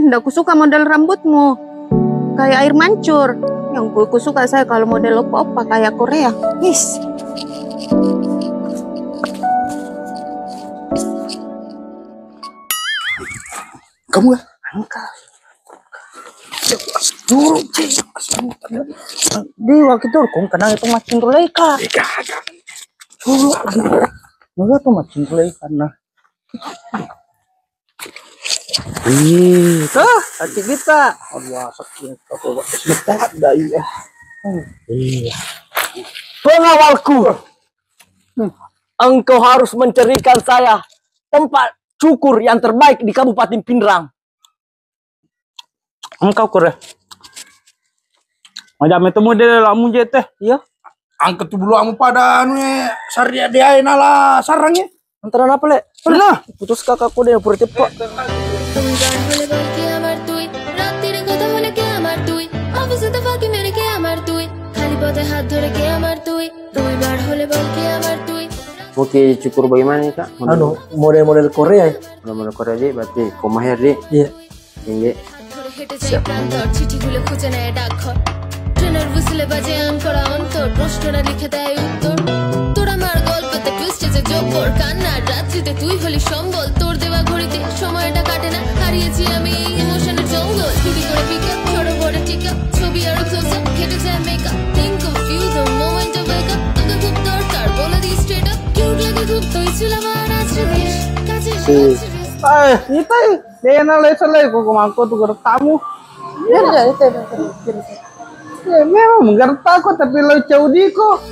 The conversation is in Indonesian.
ndak kusuka model rambutmu. Kayak air mancur. Yang kusuka saya kalau model opa-opa kayak Korea. Yes. Kamu ya? Angkat. Dulu, di waktu itu kong kenal itu macam Tuleika. Dulu, enggak tuh macam Tuleika nah. Hati kita. Aduh, sakit aku sebentar dah iya. Iya. Pengawalku. Engkau harus mencarikan saya tempat cukur yang terbaik di Kabupaten Pindrang. Engkau kore. Ada itu model lamu je teh, iya. Angkat dulu kamu pada anu sarya dia nala sarangnya. Antara apa le? Nah, putus kakakku deh pura cepat. Oke, cukur bagaimana nih kak? Anu, model-model Korea ya? Model Korea aja, berarti komahir deh. Iya. Ini. Kita dia nalai kok mangko tuh tamu. Ya, memang gerta kok tapi lo jauh di kok.